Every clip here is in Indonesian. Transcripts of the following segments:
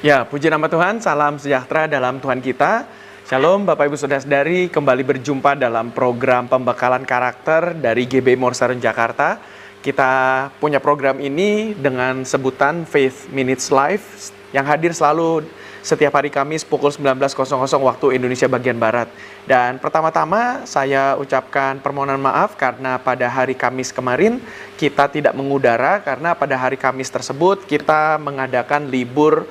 Ya, puji nama Tuhan, salam sejahtera dalam Tuhan kita. Shalom Bapak Ibu Saudara-saudari, kembali berjumpa dalam program pembekalan karakter dari GBI Morsaren Jakarta. Kita punya program ini dengan sebutan Faith Minutes Live yang hadir selalu setiap hari Kamis pukul 19.00 waktu Indonesia bagian Barat. Dan pertama-tama saya ucapkan permohonan maaf karena pada hari Kamis kemarin kita tidak mengudara, karena pada hari Kamis tersebut kita mengadakan libur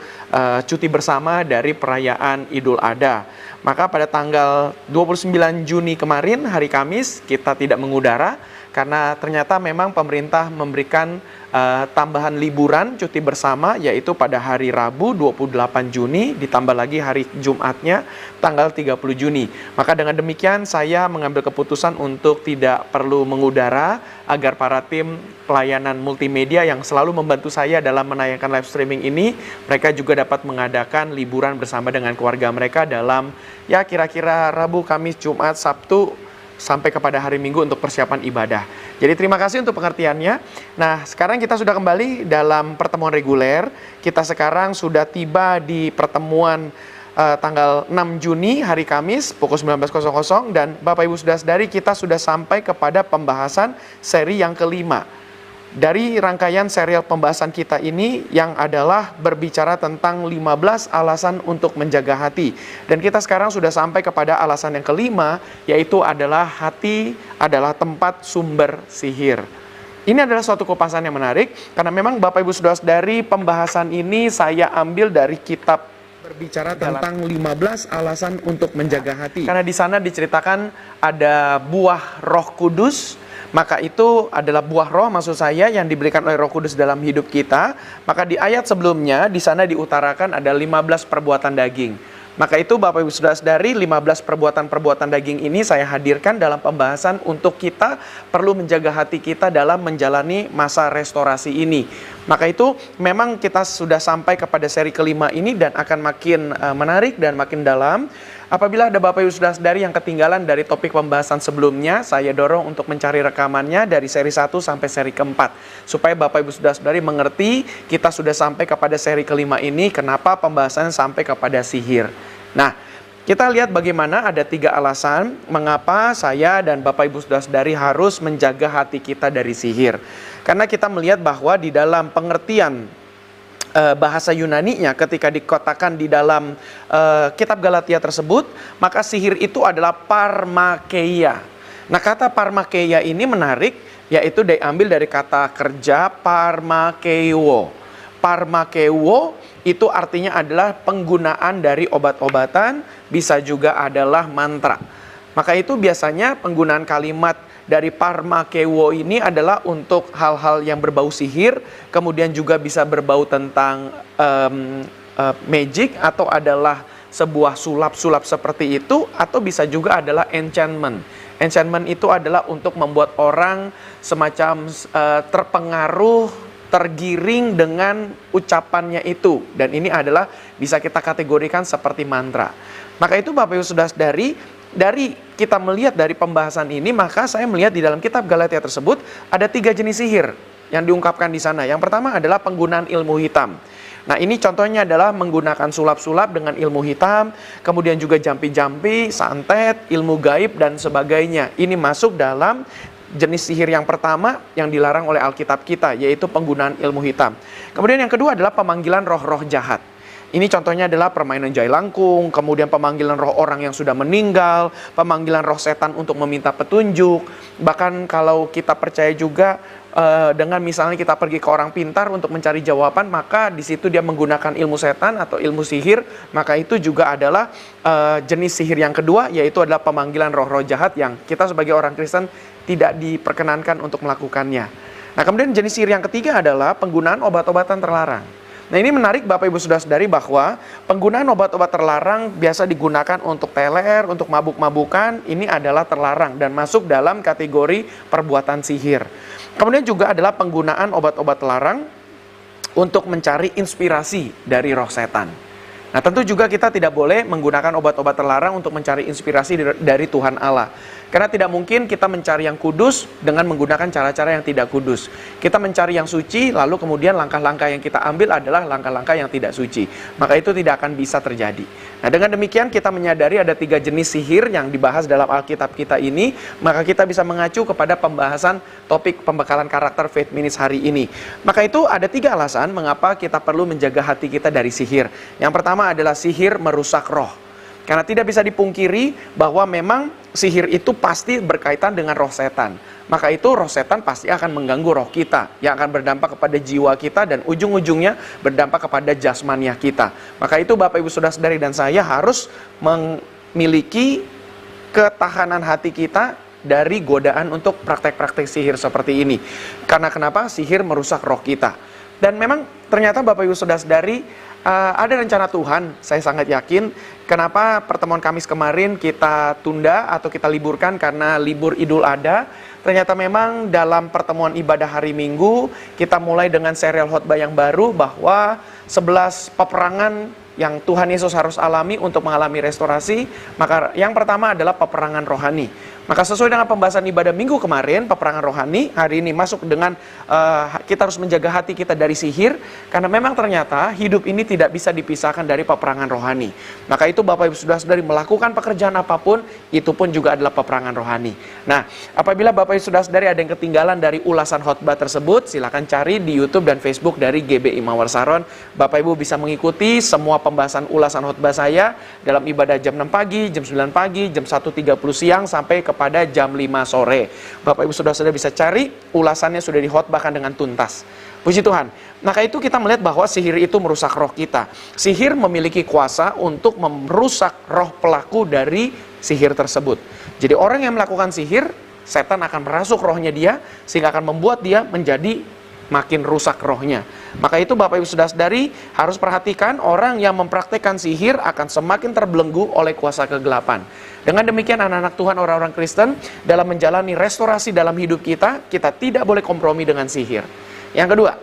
cuti bersama dari perayaan Idul Adha. Maka pada tanggal 29 Juni kemarin, hari Kamis, kita tidak mengudara karena ternyata memang pemerintah memberikan tambahan liburan cuti bersama, yaitu pada hari Rabu 28 Juni ditambah lagi hari Jumatnya tanggal 30 Juni. Maka dengan demikian saya mengambil keputusan untuk tidak perlu mengudara agar para tim pelayanan multimedia yang selalu membantu saya dalam menayangkan live streaming ini, mereka juga dapat mengadakan liburan bersama dengan keluarga mereka dalam ya kira-kira Rabu, Kamis, Jumat, Sabtu sampai kepada hari Minggu untuk persiapan ibadah. Jadi terima kasih untuk pengertiannya. Nah, sekarang kita sudah kembali dalam pertemuan reguler. Kita sekarang sudah tiba di pertemuan tanggal 6 Juni hari Kamis pukul 19.00, dan Bapak Ibu Saudara-saudari, kita sudah sampai kepada pembahasan seri yang kelima dari rangkaian serial pembahasan kita ini, yang adalah berbicara tentang 15 alasan untuk menjaga hati. Dan kita sekarang sudah sampai kepada alasan yang kelima, yaitu adalah hati adalah tempat sumber sihir. Ini adalah suatu kupasan yang menarik, karena memang Bapak Ibu Saudara-saudari, pembahasan ini saya ambil dari kitab berbicara tentang 15 alasan untuk menjaga hati. Karena di sana diceritakan ada buah Roh Kudus. Maka itu adalah buah roh, maksud saya, yang diberikan oleh Roh Kudus dalam hidup kita. Maka di ayat sebelumnya, di sana diutarakan ada 15 perbuatan daging. Maka itu Bapak Ibu Saudara-saudari, 15 perbuatan-perbuatan daging ini saya hadirkan dalam pembahasan untuk kita perlu menjaga hati kita dalam menjalani masa restorasi ini. Maka itu memang kita sudah sampai kepada seri kelima ini dan akan makin menarik dan makin dalam. Apabila ada Bapak Ibu Saudara-saudari yang ketinggalan dari topik pembahasan sebelumnya, saya dorong untuk mencari rekamannya dari seri 1 sampai seri keempat, supaya Bapak Ibu Saudara-saudari mengerti kita sudah sampai kepada seri kelima ini, kenapa pembahasannya sampai kepada sihir. Nah, kita lihat bagaimana ada 3 alasan mengapa saya dan Bapak Ibu Saudara-saudari harus menjaga hati kita dari sihir. Karena kita melihat bahwa di dalam pengertian bahasa Yunani-nya ketika dikotakan di dalam kitab Galatia tersebut, maka sihir itu adalah parmakeia. Nah, kata parmakeia ini menarik, yaitu diambil dari kata kerja parmakeo. Parmakeo itu artinya adalah penggunaan dari obat-obatan, bisa juga adalah mantra. Maka itu biasanya penggunaan kalimat dari parmakeo ini adalah untuk hal-hal yang berbau sihir, kemudian juga bisa berbau tentang magic, atau adalah sebuah sulap-sulap seperti itu, atau bisa juga adalah enchantment. Enchantment itu adalah untuk membuat orang semacam terpengaruh, tergiring dengan ucapannya itu, dan ini adalah bisa kita kategorikan seperti mantra. Maka itu Bapak Ibu Saudara-saudari, dari kita melihat dari pembahasan ini, maka saya melihat di dalam kitab Galatia tersebut ada 3 jenis sihir yang diungkapkan di sana. Yang pertama adalah penggunaan ilmu hitam. Nah, ini contohnya adalah menggunakan sulap-sulap dengan ilmu hitam, kemudian juga jampi-jampi, santet, ilmu gaib, dan sebagainya. Ini masuk dalam jenis sihir yang pertama yang dilarang oleh Alkitab kita, yaitu penggunaan ilmu hitam. Kemudian yang kedua adalah pemanggilan roh-roh jahat. Ini contohnya adalah permainan jai langkung, kemudian pemanggilan roh orang yang sudah meninggal, pemanggilan roh setan untuk meminta petunjuk. Bahkan kalau kita percaya juga dengan misalnya kita pergi ke orang pintar untuk mencari jawaban, maka di situ dia menggunakan ilmu setan atau ilmu sihir, maka itu juga adalah jenis sihir yang kedua, yaitu adalah pemanggilan roh-roh jahat yang kita sebagai orang Kristen tidak diperkenankan untuk melakukannya. Nah, kemudian jenis sihir yang ketiga adalah penggunaan obat-obatan terlarang. Nah, ini menarik Bapak Ibu Saudara-saudari, bahwa penggunaan obat-obat terlarang biasa digunakan untuk teler, untuk mabuk-mabukan, ini adalah terlarang dan masuk dalam kategori perbuatan sihir. Kemudian juga adalah penggunaan obat-obat terlarang untuk mencari inspirasi dari roh setan. Nah, tentu juga kita tidak boleh menggunakan obat-obat terlarang untuk mencari inspirasi dari Tuhan Allah. Karena tidak mungkin kita mencari yang kudus dengan menggunakan cara-cara yang tidak kudus. Kita mencari yang suci, lalu kemudian langkah-langkah yang kita ambil adalah langkah-langkah yang tidak suci. Maka itu tidak akan bisa terjadi. Nah, dengan demikian kita menyadari ada 3 jenis sihir yang dibahas dalam Alkitab kita ini. Maka kita bisa mengacu kepada pembahasan topik pembekalan karakter Faith Minutes hari ini. Maka itu ada 3 alasan mengapa kita perlu menjaga hati kita dari sihir. Yang pertama adalah sihir merusak roh. Karena tidak bisa dipungkiri bahwa memang sihir itu pasti berkaitan dengan roh setan. Maka itu roh setan pasti akan mengganggu roh kita, yang akan berdampak kepada jiwa kita dan ujung-ujungnya berdampak kepada jasmaniah kita. Maka itu Bapak Ibu Saudara-saudari dan saya harus memiliki ketahanan hati kita dari godaan untuk praktek-praktek sihir seperti ini. Karena kenapa? Sihir merusak roh kita. Dan memang ternyata Bapak Ibu Saudara-saudari, ada rencana Tuhan, saya sangat yakin. Kenapa pertemuan Kamis kemarin kita tunda atau kita liburkan karena libur Idul Adha. Ternyata memang dalam pertemuan ibadah hari Minggu, kita mulai dengan serial khotbah yang baru bahwa 11 peperangan yang Tuhan Yesus harus alami untuk mengalami restorasi. Maka yang pertama adalah peperangan rohani. Maka sesuai dengan pembahasan ibadah minggu kemarin, peperangan rohani, hari ini masuk dengan kita harus menjaga hati kita dari sihir. Karena memang ternyata hidup ini tidak bisa dipisahkan dari peperangan rohani. Maka itu Bapak Ibu Saudara-saudari melakukan pekerjaan apapun, itu pun juga adalah peperangan rohani. Nah, apabila Bapak Ibu Saudara-saudari ada yang ketinggalan dari ulasan khotbah tersebut, silakan cari di YouTube dan Facebook dari GBI Mawar Saron. Bapak Ibu bisa mengikuti semua pembahasan ulasan khotbah saya dalam ibadah jam 6 pagi, jam 9 pagi, jam 1.30 siang sampai pada jam 5 sore. Bapak Ibu Saudara-saudari bisa cari, ulasannya sudah dikhotbahkan dengan tuntas. Puji Tuhan. Maka itu kita melihat bahwa sihir itu merusak roh kita. Sihir memiliki kuasa untuk merusak roh pelaku dari sihir tersebut. Jadi orang yang melakukan sihir, setan akan merasuk rohnya dia, sehingga akan membuat dia menjadi makin rusak rohnya. Maka itu Bapak Ibu Saudara-saudari harus perhatikan, orang yang mempraktekkan sihir akan semakin terbelenggu oleh kuasa kegelapan. Dengan demikian anak-anak Tuhan, orang-orang Kristen, dalam menjalani restorasi dalam hidup kita, kita tidak boleh kompromi dengan sihir. Yang kedua,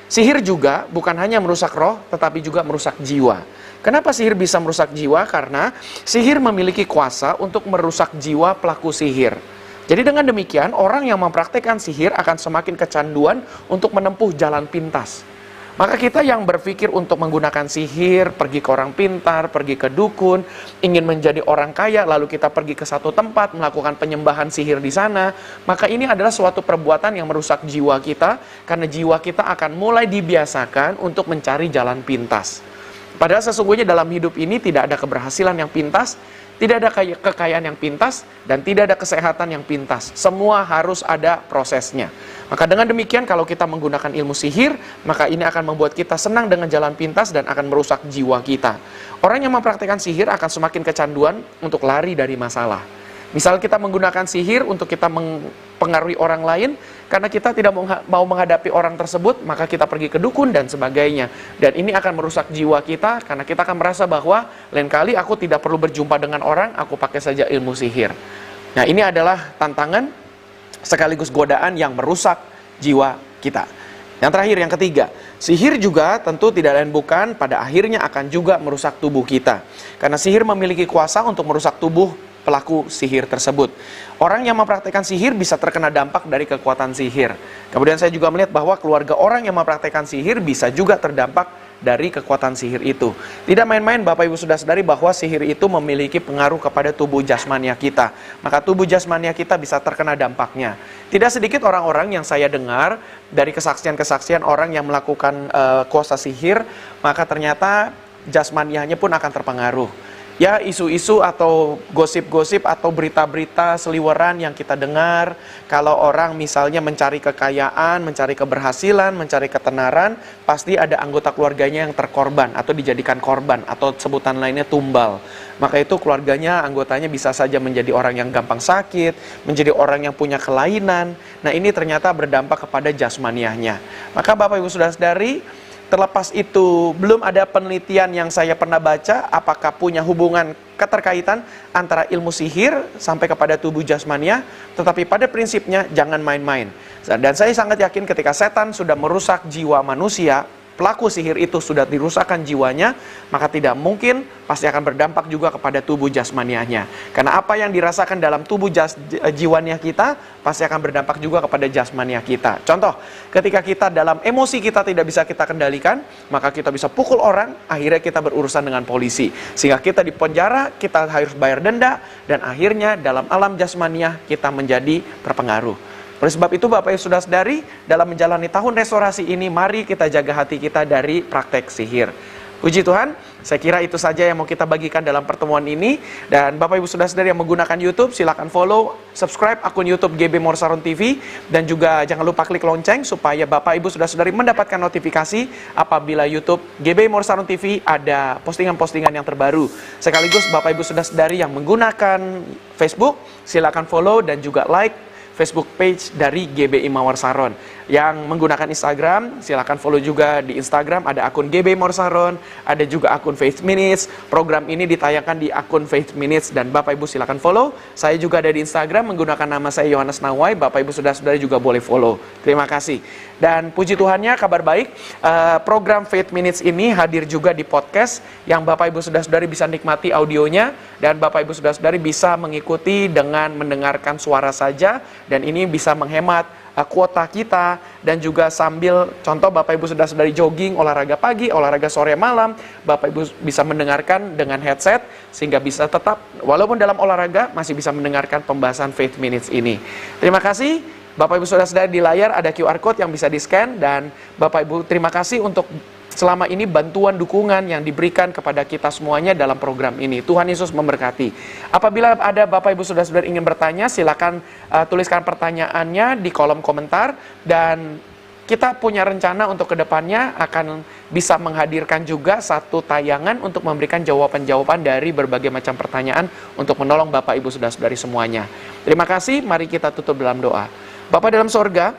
sihir juga bukan hanya merusak roh, tetapi juga merusak jiwa. Kenapa sihir bisa merusak jiwa? Karena sihir memiliki kuasa untuk merusak jiwa pelaku sihir. Jadi dengan demikian, orang yang mempraktekkan sihir akan semakin kecanduan untuk menempuh jalan pintas. Maka kita yang berpikir untuk menggunakan sihir, pergi ke orang pintar, pergi ke dukun, ingin menjadi orang kaya, lalu kita pergi ke satu tempat, melakukan penyembahan sihir di sana, maka ini adalah suatu perbuatan yang merusak jiwa kita, karena jiwa kita akan mulai dibiasakan untuk mencari jalan pintas. Padahal sesungguhnya dalam hidup ini tidak ada keberhasilan yang pintas, tidak ada kekayaan yang pintas, dan tidak ada kesehatan yang pintas. Semua harus ada prosesnya. Maka dengan demikian kalau kita menggunakan ilmu sihir, maka ini akan membuat kita senang dengan jalan pintas dan akan merusak jiwa kita. Orang yang mempraktikkan sihir akan semakin kecanduan untuk lari dari masalah. Misal kita menggunakan sihir untuk kita mempengaruhi orang lain, karena kita tidak mau menghadapi orang tersebut, maka kita pergi ke dukun dan sebagainya. Dan ini akan merusak jiwa kita, karena kita akan merasa bahwa lain kali aku tidak perlu berjumpa dengan orang, aku pakai saja ilmu sihir. Nah, ini adalah tantangan sekaligus godaan yang merusak jiwa kita. Yang terakhir, yang ketiga, sihir juga tentu tidak lain bukan pada akhirnya akan juga merusak tubuh kita. Karena sihir memiliki kuasa untuk merusak tubuh pelaku sihir tersebut. Orang yang mempraktikkan sihir bisa terkena dampak dari kekuatan sihir. Kemudian saya juga melihat bahwa keluarga orang yang mempraktikkan sihir bisa juga terdampak dari kekuatan sihir itu. Tidak main-main Bapak Ibu Saudara-saudari bahwa sihir itu memiliki pengaruh kepada tubuh jasmania kita. Maka tubuh jasmania kita bisa terkena dampaknya. Tidak sedikit orang-orang yang saya dengar dari kesaksian-kesaksian orang yang melakukan kuasa sihir, maka ternyata jasmanianya pun akan terpengaruh. Ya, isu-isu atau gosip-gosip atau berita-berita seliweran yang kita dengar, kalau orang misalnya mencari kekayaan, mencari keberhasilan, mencari ketenaran, pasti ada anggota keluarganya yang terkorban atau dijadikan korban atau sebutan lainnya tumbal. Maka itu keluarganya, anggotanya bisa saja menjadi orang yang gampang sakit, menjadi orang yang punya kelainan. Nah, ini ternyata berdampak kepada jasmaniahnya. Maka Bapak Ibu Saudara-saudari, terlepas itu, belum ada penelitian yang saya pernah baca apakah punya hubungan keterkaitan antara ilmu sihir sampai kepada tubuh jasmania, tetapi pada prinsipnya jangan main-main. Dan saya sangat yakin ketika setan sudah merusak jiwa manusia, pelaku sihir itu sudah dirusakkan jiwanya, maka tidak mungkin pasti akan berdampak juga kepada tubuh jasmaniahnya. Karena apa yang dirasakan dalam tubuh jiwanya kita, pasti akan berdampak juga kepada jasmaniah kita. Contoh, ketika kita dalam emosi kita tidak bisa kita kendalikan, maka kita bisa pukul orang, akhirnya kita berurusan dengan polisi. Sehingga kita di penjara, kita harus bayar denda, dan akhirnya dalam alam jasmaniah kita menjadi terpengaruh. Oleh sebab itu Bapak Ibu sudah sadari, dalam menjalani tahun restorasi ini, mari kita jaga hati kita dari praktek sihir. Puji Tuhan, saya kira itu saja yang mau kita bagikan dalam pertemuan ini. Dan Bapak Ibu sudah sadari yang menggunakan YouTube, silakan follow, subscribe akun YouTube GB Morsaron TV. Dan juga jangan lupa klik lonceng supaya Bapak Ibu sudah sadari mendapatkan notifikasi apabila YouTube GB Morsaron TV ada postingan-postingan yang terbaru. Sekaligus Bapak Ibu sudah sadari yang menggunakan Facebook, silakan follow dan juga like Facebook page dari GBI Mawar Saron. Yang menggunakan Instagram, silakan follow juga di Instagram, ada akun GBI Mawar Saron, ada juga akun Faith Minutes. Program ini ditayangkan di akun Faith Minutes dan Bapak Ibu silakan follow. Saya juga ada di Instagram menggunakan nama saya Yohanes Nawai. Bapak Ibu saudara-saudari juga boleh follow. Terima kasih. Dan puji Tuhannya, kabar baik, program Faith Minutes ini hadir juga di podcast yang Bapak Ibu saudara-saudari bisa nikmati audionya dan Bapak Ibu saudara-saudari bisa mengikuti dengan mendengarkan suara saja. Dan ini bisa menghemat kuota kita dan juga sambil contoh Bapak Ibu saudara-saudari jogging, olahraga pagi, olahraga sore malam, Bapak Ibu bisa mendengarkan dengan headset sehingga bisa tetap walaupun dalam olahraga masih bisa mendengarkan pembahasan Faith Minutes ini. Terima kasih. Bapak Ibu saudara-saudari di layar ada QR code yang bisa di-scan dan Bapak Ibu terima kasih untuk selama ini bantuan dukungan yang diberikan kepada kita semuanya dalam program ini. Tuhan Yesus memberkati. Apabila ada Bapak Ibu saudara-saudari ingin bertanya, silakan tuliskan pertanyaannya di kolom komentar dan kita punya rencana untuk kedepannya akan bisa menghadirkan juga satu tayangan untuk memberikan jawaban-jawaban dari berbagai macam pertanyaan untuk menolong Bapak Ibu saudara-saudari semuanya. Terima kasih, mari kita tutup dalam doa. Bapak dalam sorga,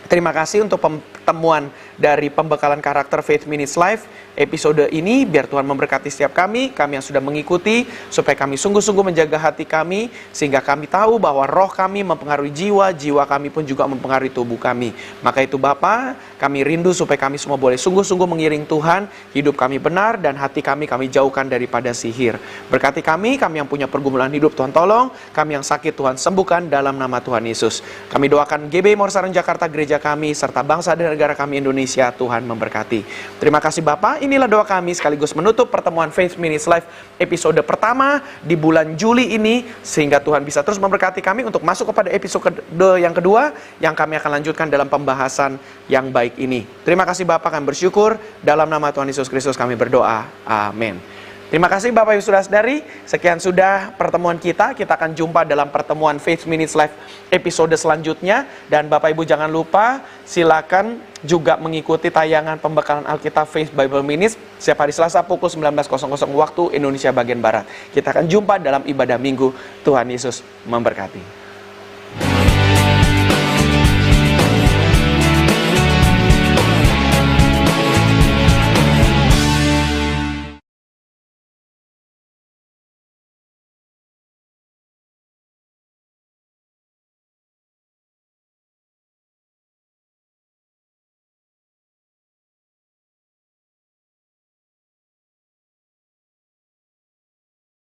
terima kasih untuk pertemuan dari pembekalan karakter Faith Minutes Live episode ini. Biar Tuhan memberkati setiap kami yang sudah mengikuti, supaya kami sungguh-sungguh menjaga hati kami, sehingga kami tahu bahwa roh kami mempengaruhi jiwa, jiwa kami pun juga mempengaruhi tubuh kami. Maka itu Bapa, kami rindu supaya kami semua boleh sungguh-sungguh mengiring Tuhan, hidup kami benar, dan hati kami jauhkan daripada sihir. Berkati kami yang punya pergumulan hidup, Tuhan tolong, kami yang sakit Tuhan sembuhkan dalam nama Tuhan Yesus. Kami doakan GBI Mawar Saron Jakarta, gereja kami, serta bangsa dan negara kami Indonesia, Tuhan memberkati. Terima kasih Bapak, inilah doa kami sekaligus menutup pertemuan Faith Minutes Live episode pertama di bulan Juli ini, sehingga Tuhan bisa terus memberkati kami untuk masuk kepada episode yang kedua, yang kami akan lanjutkan dalam pembahasan yang baik ini. Terima kasih Bapak, kami bersyukur, dalam nama Tuhan Yesus Kristus kami berdoa, amin. Terima kasih Bapak Ibu saudara-saudari, sekian sudah pertemuan kita akan jumpa dalam pertemuan Faith Minutes Live episode selanjutnya, dan Bapak Ibu jangan lupa, silakan juga mengikuti tayangan pembekalan Alkitab Faith Bible Minutes setiap hari Selasa pukul 19.00 waktu Indonesia bagian Barat. Kita akan jumpa dalam ibadah minggu. Tuhan Yesus memberkati.